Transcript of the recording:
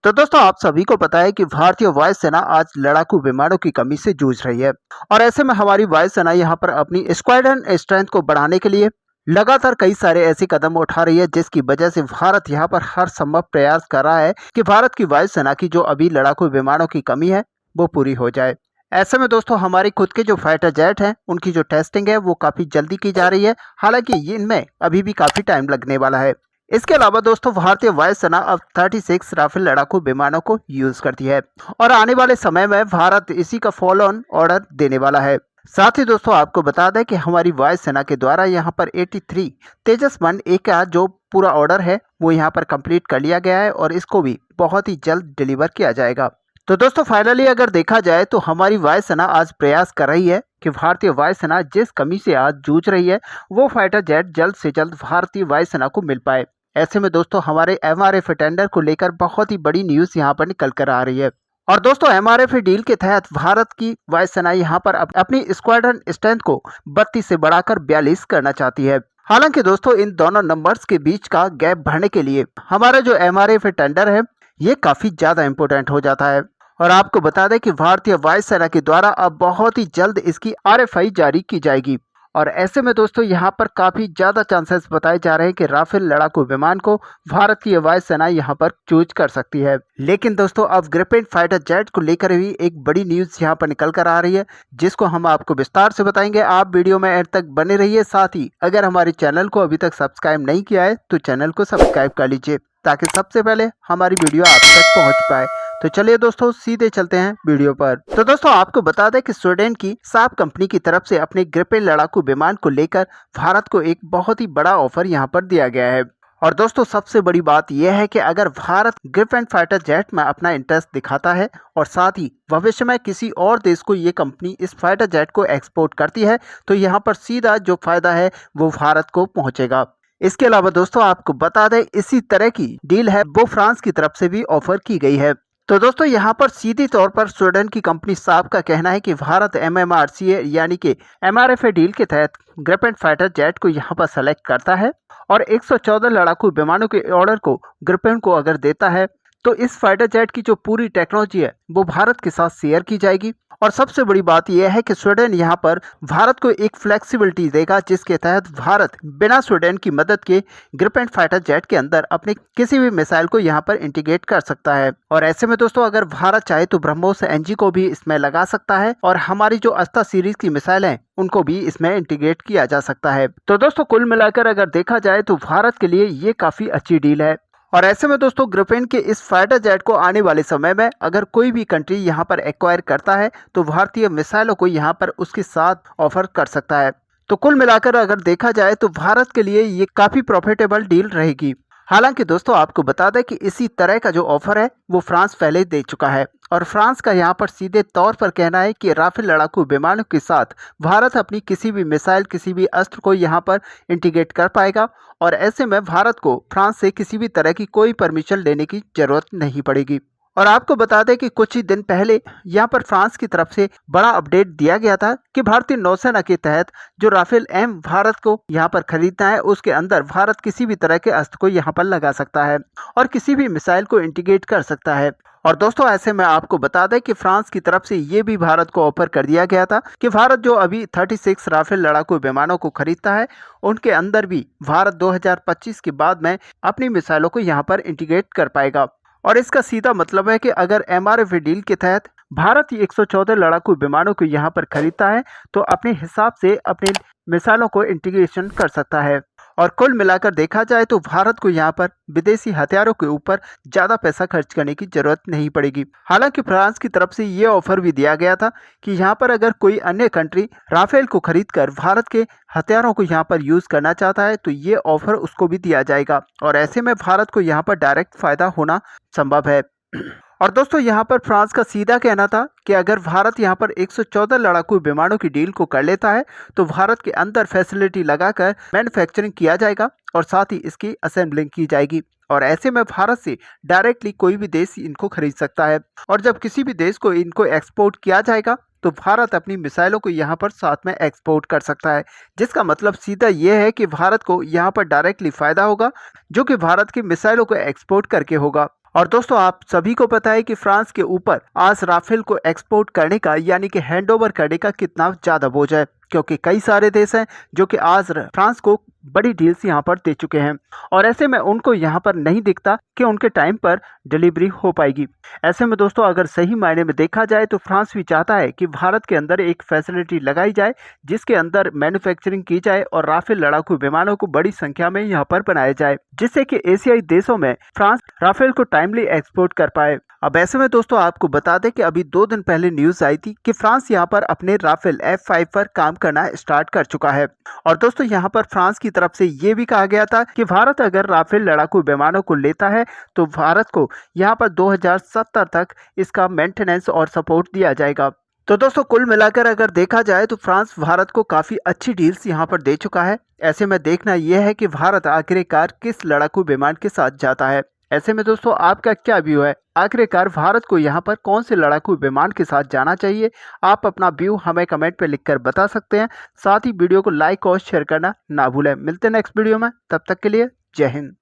तो दोस्तों आप सभी को पता है कि भारतीय वायुसेना आज लड़ाकू विमानों की कमी से जूझ रही है। और ऐसे में हमारी वायुसेना यहाँ पर अपनी स्क्वाड्रन स्ट्रेंथ को बढ़ाने के लिए लगातार कई सारे ऐसे कदम उठा रही है, जिसकी वजह से भारत यहाँ पर हर संभव प्रयास कर रहा है कि भारत की वायुसेना की जो अभी लड़ाकू विमानों की कमी है वो पूरी हो जाए। ऐसे में दोस्तों हमारे खुद के जो फाइटर जेट हैं उनकी जो टेस्टिंग है वो काफ़ी जल्दी की जा रही है। हालांकि इनमें अभी भी काफ़ी टाइम लगने वाला है। इसके अलावा दोस्तों भारतीय वायुसेना अब 36 राफेल लड़ाकू विमानों को यूज करती है और आने वाले समय में भारत इसी का फॉलो ऑन ऑर्डर देने वाला है। साथ ही दोस्तों आपको बता दें कि हमारी वायुसेना के द्वारा यहाँ पर 83 तेजस 1A का जो पूरा ऑर्डर है वो यहाँ पर कंप्लीट कर लिया गया है और इसको भी बहुत ही जल्द डिलीवर किया जाएगा। तो दोस्तों फाइनली अगर देखा जाए तो हमारी वायुसेना आज प्रयास कर रही है कि भारतीय वायुसेना जिस कमी से आज जूझ रही है वो फाइटर जेट जल्द से जल्द भारतीय वायुसेना को मिल पाए। ऐसे में दोस्तों हमारे MRF टेंडर को लेकर बहुत ही बड़ी न्यूज यहाँ पर निकल कर आ रही है। और दोस्तों MRF डील के तहत भारत की वायुसेना यहाँ पर अपनी स्क्वाड्रन स्ट्रेंथ को 32 से बढ़ाकर 42 करना चाहती है। हालांकि दोस्तों इन दोनों नंबर्स के बीच का गैप भरने के लिए हमारा जो MRF टेंडर है ये काफी ज्यादा इम्पोर्टेंट हो जाता है। और आपको बता दें कि भारतीय वायुसेना के द्वारा अब बहुत ही जल्द इसकी RFI जारी की जाएगी। और ऐसे में दोस्तों यहाँ पर काफी ज्यादा चांसेस बताए जा रहे हैं कि राफेल लड़ाकू विमान को भारत की वायुसेना यहाँ पर चूज कर सकती है। लेकिन दोस्तों अब ग्रिपेन फाइटर जेट को लेकर भी एक बड़ी न्यूज यहाँ पर निकल कर आ रही है, जिसको हम आपको विस्तार से बताएंगे। आप वीडियो में एंड तक बने रहिए। साथ ही अगर हमारे चैनल को अभी तक सब्सक्राइब नहीं किया है तो चैनल को सब्सक्राइब कर लीजिए ताकि सबसे पहले हमारी वीडियो आप तक पहुँच पाए। तो चलिए दोस्तों सीधे चलते हैं वीडियो पर। तो दोस्तों आपको बता दें कि स्वीडन की साब कंपनी की तरफ से अपने ग्रिपेन लड़ाकू विमान को लेकर भारत को एक बहुत ही बड़ा ऑफर यहां पर दिया गया है। और दोस्तों सबसे बड़ी बात यह है कि अगर भारत ग्रिपेन फाइटर जेट में अपना इंटरेस्ट दिखाता है और साथ ही भविष्य में किसी और देश को ये कंपनी इस फाइटर जेट को एक्सपोर्ट करती है तो यहाँ पर सीधा जो फायदा है वो भारत को पहुंचेगा। इसके अलावा दोस्तों आपको बता दें इसी तरह की डील है वो फ्रांस की तरफ से भी ऑफर की गई है। तो दोस्तों यहाँ पर सीधी तौर पर स्वीडन की कंपनी साब का कहना है कि भारत MMRCA यानी कि MRFA डील के तहत ग्रिपेन फाइटर जेट को यहाँ पर सेलेक्ट करता है और 114 लड़ाकू विमानों के ऑर्डर को ग्रिपेन को अगर देता है तो इस फाइटर जेट की जो पूरी टेक्नोलॉजी है वो भारत के साथ शेयर की जाएगी। और सबसे बड़ी बात यह है कि स्वीडन यहाँ पर भारत को एक फ्लेक्सिबिलिटी देगा, जिसके तहत भारत बिना स्वीडन की मदद के ग्रिपेन फाइटर जेट के अंदर अपने किसी भी मिसाइल को यहाँ पर इंटीग्रेट कर सकता है। और ऐसे में दोस्तों अगर भारत चाहे तो ब्रह्मोस NG को भी इसमें लगा सकता है और हमारी जो अस्त्र सीरीज की मिसाइल है उनको भी इसमें इंटीग्रेट किया जा सकता है। तो दोस्तों कुल मिलाकर अगर देखा जाए तो भारत के लिए ये काफी अच्छी डील है। और ऐसे में दोस्तों ग्रिपेन के इस फाइटर जेट को आने वाले समय में अगर कोई भी कंट्री यहाँ पर एक्वायर करता है तो भारतीय मिसाइलों को यहाँ पर उसके साथ ऑफर कर सकता है। तो कुल मिलाकर अगर देखा जाए तो भारत के लिए ये काफी प्रॉफिटेबल डील रहेगी। हालांकि दोस्तों आपको बता दें कि इसी तरह का जो ऑफर है वो फ्रांस पहले दे चुका है और फ्रांस का यहाँ पर सीधे तौर पर कहना है कि राफेल लड़ाकू विमानों के साथ भारत अपनी किसी भी मिसाइल किसी भी अस्त्र को यहाँ पर इंटीग्रेट कर पाएगा। और ऐसे में भारत को फ्रांस से किसी भी तरह की कोई परमिशन लेने की जरूरत नहीं पड़ेगी। और आपको बता दें कि कुछ ही दिन पहले यहाँ पर फ्रांस की तरफ से बड़ा अपडेट दिया गया था कि भारतीय नौसेना के तहत जो राफेल M भारत को यहाँ पर खरीदना है उसके अंदर भारत किसी भी तरह के अस्त्र को यहाँ पर लगा सकता है और किसी भी मिसाइल को इंटीग्रेट कर सकता है। और दोस्तों ऐसे में आपको बता दें कि फ्रांस की तरफ से ये भी भारत को ऑफर कर दिया गया था कि भारत जो अभी 36 राफेल लड़ाकू विमानों को खरीदता है उनके अंदर भी भारत 2025 के बाद में अपनी मिसाइलों को यहाँ पर इंटीग्रेट कर पाएगा। और इसका सीधा मतलब है कि अगर MRF डील के तहत भारत 114 लड़ाकू विमानों को यहाँ पर खरीदता है तो अपने हिसाब से अपने मिसाइलों को इंटीग्रेशन कर सकता है। और कुल मिलाकर देखा जाए तो भारत को यहाँ पर विदेशी हथियारों के ऊपर ज़्यादा पैसा खर्च करने की जरूरत नहीं पड़ेगी। हालांकि फ्रांस की तरफ से ये ऑफर भी दिया गया था कि यहाँ पर अगर कोई अन्य कंट्री राफेल को खरीदकर भारत के हथियारों को यहाँ पर यूज़ करना चाहता है तो ये ऑफर उसको भी दिया जाएगा और ऐसे में भारत को यहाँ पर डायरेक्ट फायदा होना संभव है। और दोस्तों यहाँ पर फ्रांस का सीधा कहना था कि अगर भारत यहाँ पर 114 लड़ाकू विमानों की डील को कर लेता है तो भारत के अंदर फैसिलिटी लगाकर मैन्युफैक्चरिंग किया जाएगा और साथ ही इसकी असेंबलिंग की जाएगी। और ऐसे में भारत से डायरेक्टली कोई भी देश इनको खरीद सकता है और जब किसी भी देश को इनको एक्सपोर्ट किया जाएगा तो भारत अपनी मिसाइलों को यहाँ पर साथ में एक्सपोर्ट कर सकता है, जिसका मतलब सीधा ये है कि भारत को यहाँ पर डायरेक्टली फायदा होगा जो कि भारत की मिसाइलों को एक्सपोर्ट करके होगा। और दोस्तों आप सभी को पता है कि फ्रांस के ऊपर आज राफेल को एक्सपोर्ट करने का यानी कि हैंडओवर करने का कितना ज्यादा बोझ है, क्योंकि कई सारे देश हैं जो कि आज फ्रांस को बड़ी डील्स यहाँ पर दे चुके हैं और ऐसे में उनको यहाँ पर नहीं दिखता कि उनके टाइम पर डिलीवरी हो पाएगी। ऐसे में दोस्तों अगर सही मायने में देखा जाए तो फ्रांस भी चाहता है कि भारत के अंदर एक फैसिलिटी लगाई जाए जिसके अंदर मैन्युफैक्चरिंग की जाए और राफेल लड़ाकू विमानों को बड़ी संख्या में यहाँ पर बनाया जाए, जिससे कि एशियाई देशों में फ्रांस राफेल को टाइमली एक्सपोर्ट कर पाए। अब ऐसे में दोस्तों आपको बता दें कि अभी 2 दिन पहले न्यूज आई थी कि फ्रांस यहाँ पर अपने राफेल F5 पर काम करना स्टार्ट कर चुका है और दोस्तों यहाँ पर फ्रांस की तरफ से ये भी कहा गया था कि भारत अगर राफेल लड़ाकू विमानों को लेता है तो भारत को यहाँ पर 2070 तक इसका मेंटेनेंस और सपोर्ट दिया जाएगा। तो दोस्तों कुल मिलाकर अगर देखा जाए तो फ्रांस भारत को काफी अच्छी डील्स यहाँ पर दे चुका है। ऐसे में देखना यह है कि भारत आखिरकार किस लड़ाकू विमान के साथ जाता है। ऐसे में दोस्तों आपका क्या व्यू है, आखिरकार भारत को यहाँ पर कौन से लड़ाकू विमान के साथ जाना चाहिए? आप अपना व्यू हमें कमेंट पे लिखकर बता सकते हैं। साथ ही वीडियो को लाइक और शेयर करना ना भूलें। मिलते हैं नेक्स्ट वीडियो में, तब तक के लिए जय हिंद।